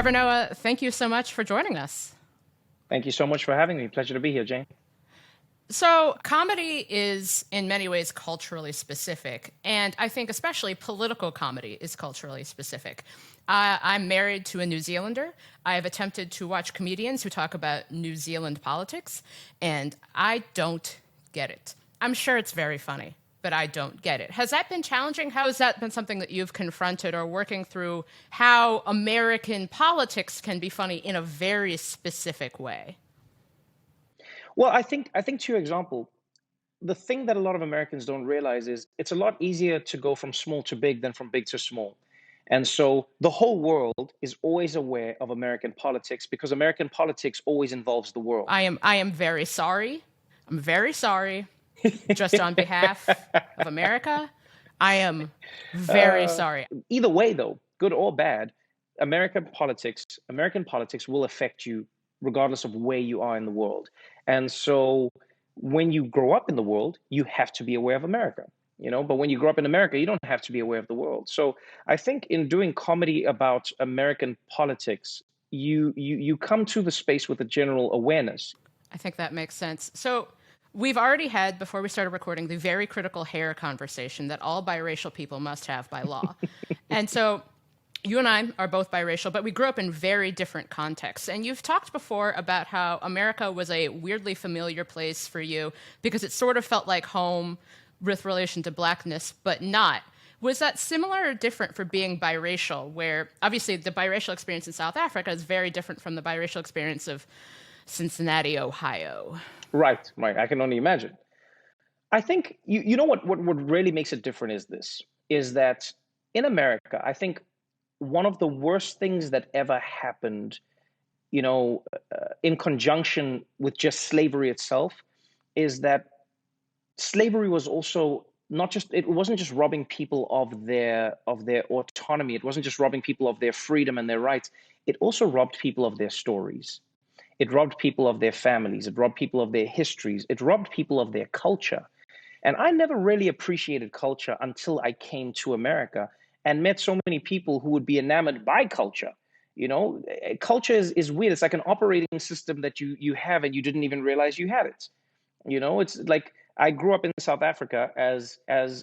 Trevor Noah, thank you so much for joining us. Thank you so much for having me. Pleasure to be here, Jane. So, comedy is in many ways culturally specific, and I think especially political comedy is culturally specific. I'm married to a New Zealander. I have attempted to watch comedians who talk about New Zealand politics, and I don't get it. I'm sure it's very funny, but I don't get it. Has that been challenging? How has that been something that you've confronted or working through how American politics can be funny in a very specific way? Well, I think to your example, the thing that a lot of Americans don't realize is it's a lot easier to go from small to big than from big to small. And so the whole world is always aware of American politics because American politics always involves the world. I am very sorry. I'm very sorry. Just on behalf of America, I am very Uh, sorry. Either way, though, good or bad, American politics will affect you regardless of where you are in the world. And so when you grow up in the world, you have to be aware of America, but when you grow up in America, you don't have to be aware of the world. So I think in doing comedy about American politics, you come to the space with a general awareness. I think that makes sense. So we've already had, before we started recording, the very critical hair conversation that all biracial people must have by law. And so you and I are both biracial, but we grew up in very different contexts. And you've talked before about how America was a weirdly familiar place for you because it sort of felt like home with relation to blackness, but not. Was that similar or different for being biracial, where obviously the biracial experience in South Africa is very different from the biracial experience of Cincinnati, Ohio? Right, right. I can only imagine. I think you know what really makes it different is this is that in America, I think one of the worst things that ever happened, in conjunction with just slavery itself, is that slavery was also not just it wasn't just robbing people of their autonomy. It wasn't just robbing people of their freedom and their rights. It also robbed people of their stories. It robbed people of their families. It robbed people of their histories. It robbed people of their culture. And I never really appreciated culture until I came to America and met so many people who would be enamored by culture. Culture is weird. It's like an operating system that you have and you didn't even realize you had it. It's like I grew up in South Africa as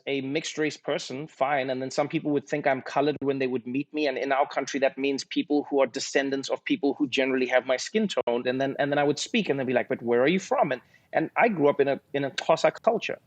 a mixed race person, fine, and then some people would think I'm colored when they would meet me, and in our country that means people who are descendants of people who generally have my skin toned, and then I would speak, and they'd be like, "But where are you from?" And I grew up in a Xhosa culture.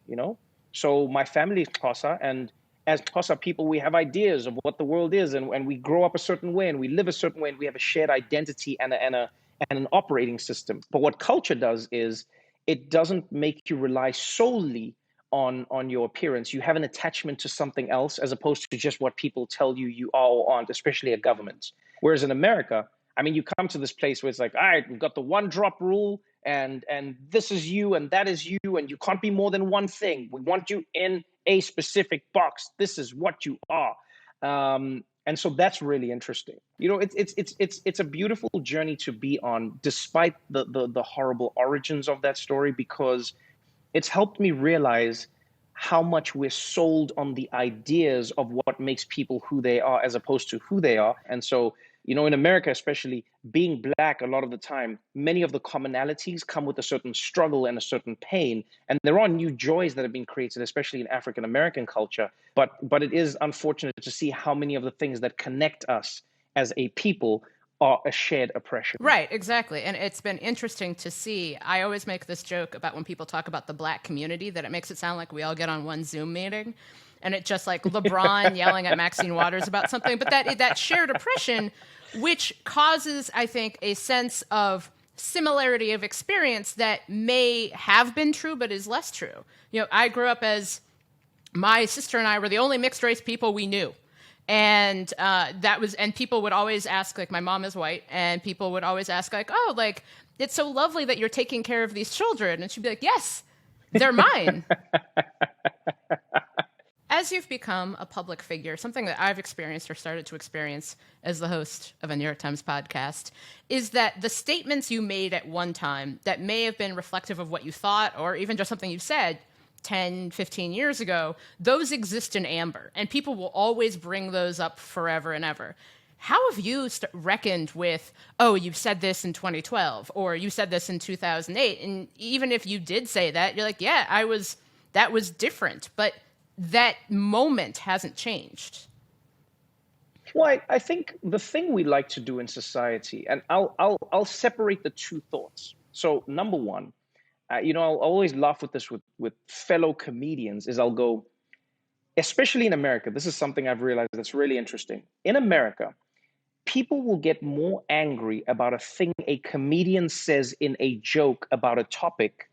So my family is Xhosa, and as Xhosa people, we have ideas of what the world is, and we grow up a certain way, and we live a certain way, and we have a shared identity and an operating system. But what culture does is it doesn't make you rely solely on your appearance. You have an attachment to something else as opposed to just what people tell you are or aren't, especially a government. Whereas in America, I mean, you come to this place where it's like, all right, we've got the one drop rule, and this is you and that is you, and you can't be more than one thing. We want you in a specific box. This is what you are. And so that's really interesting. It's a beautiful journey to be on, despite the horrible origins of that story, because it's helped me realize how much we're sold on the ideas of what makes people who they are as opposed to who they are. And so, in America, especially being black, a lot of the time, many of the commonalities come with a certain struggle and a certain pain. And there are new joys that have been created, especially in African American culture. But it is unfortunate to see how many of the things that connect us as a people are a shared oppression. Right, exactly. And it's been interesting to see. I always make this joke about when people talk about the black community, that it makes it sound like we all get on one Zoom meeting and it's just like LeBron yelling at Maxine Waters about something. But that shared oppression, which causes, I think, a sense of similarity of experience that may have been true but is less true. I grew up as my sister and I were the only mixed race people we knew. And and people would always ask, like, my mom is white, and people would always ask, like, oh, like, it's so lovely that you're taking care of these children. And she'd be like, yes, they're mine. As you've become a public figure, something that I've experienced or started to experience as the host of a New York Times podcast is that the statements you made at one time that may have been reflective of what you thought or even just something you said 10, 15 years ago, those exist in amber, and people will always bring those up forever and ever. How have you reckoned with, oh, you said this in 2012 or you said this in 2008? And even if you did say that, you're like, yeah, that was different, but that moment hasn't changed. Well, I think the thing we like to do in society, and I'll separate the two thoughts. So number one, I'll always laugh with this with fellow comedians. Is I'll go, especially in America. This is something I've realized that's really interesting. In America, people will get more angry about a thing a comedian says in a joke about a topic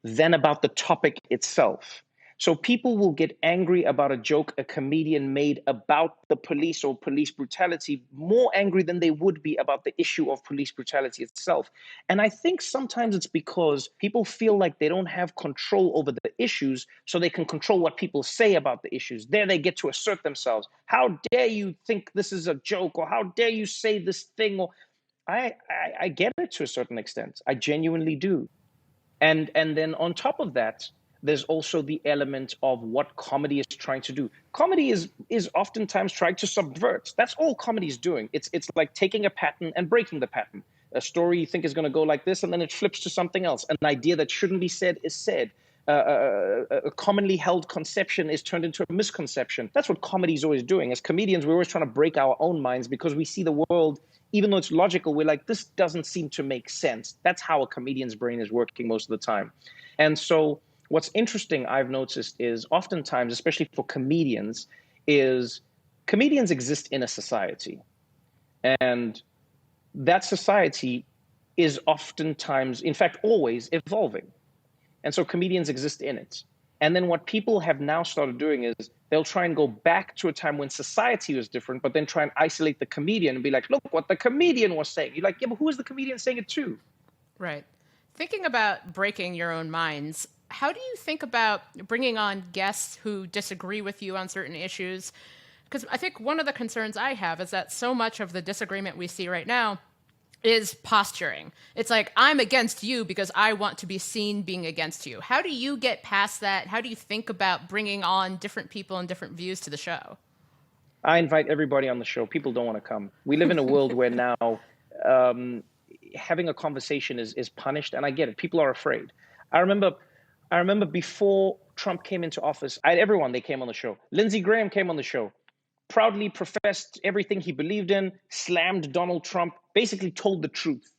than about the topic itself. So people will get angry about a joke a comedian made about the police or police brutality, more angry than they would be about the issue of police brutality itself. And I think sometimes it's because people feel like they don't have control over the issues, so they can control what people say about the issues. There they get to assert themselves. How dare you think this is a joke, or how dare you say this thing? Or I get it to a certain extent. I genuinely do. And then on top of that, there's also the element of what comedy is trying to do. Comedy is oftentimes trying to subvert. That's all comedy is doing. It's like taking a pattern and breaking the pattern. A story you think is going to go like this, and then it flips to something else. An idea that shouldn't be said is said. A commonly held conception is turned into a misconception. That's what comedy is always doing. As comedians, we're always trying to break our own minds because we see the world, even though it's logical, we're like, this doesn't seem to make sense. That's how a comedian's brain is working most of the time. And so what's interesting I've noticed is oftentimes, especially for comedians, is comedians exist in a society. And that society is oftentimes, in fact, always evolving. And so comedians exist in it. And then what people have now started doing is they'll try and go back to a time when society was different, but then try and isolate the comedian and be like, look what the comedian was saying. You're like, yeah, but who is the comedian saying it to? Right. Thinking about breaking your own minds, how do you think about bringing on guests who disagree with you on certain issues? Because I think one of the concerns I have is that so much of the disagreement we see right now is posturing. It's like, I'm against you because I want to be seen being against you. How do you get past that? How do you think about bringing on different people and different views to the show? I invite everybody on the show. People don't want to come. We live in a world where now having a conversation is punished, and I get it. People are afraid. I remember before Trump came into office, I had everyone, they came on the show. Lindsey Graham came on the show, proudly professed everything he believed in, slammed Donald Trump, basically told the truth.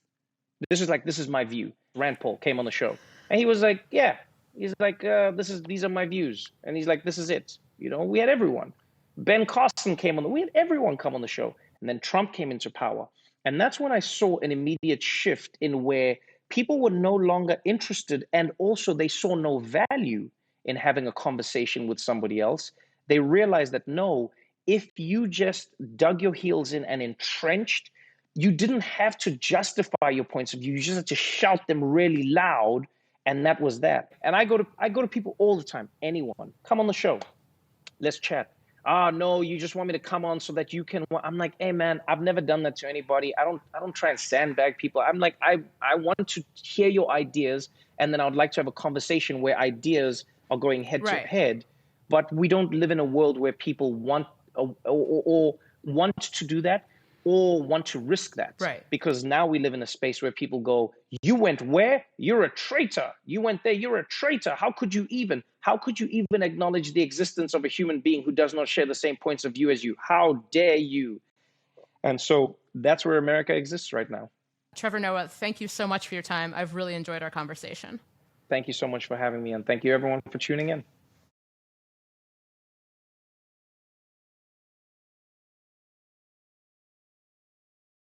This is my view. Rand Paul came on the show, and he was like, yeah, he's like, these are my views, and he's like, this is it. We had everyone. Ben Carson came on. We had everyone come on the show, and then Trump came into power, and that's when I saw an immediate shift in where people were no longer interested, and also they saw no value in having a conversation with somebody else. They realized that no, if you just dug your heels in and entrenched, you didn't have to justify your points of view. You just had to shout them really loud, and that was that. And I go to people all the time. Anyone, come on the show, let's chat. No, you just want me to come on so that you can. I'm like, hey man, I've never done that to anybody. I don't try and sandbag people. I'm like, I want to hear your ideas, and then I would like to have a conversation where ideas are going head to head. But we don't live in a world where people want or want to do that, or want to risk that. Right. Because now we live in a space where people go, you went where? You're a traitor. You went there. You're a traitor. How could you even acknowledge the existence of a human being who does not share the same points of view as you? How dare you? And so that's where America exists right now. Trevor Noah, thank you so much for your time. I've really enjoyed our conversation. Thank you so much for having me, and thank you everyone for tuning in.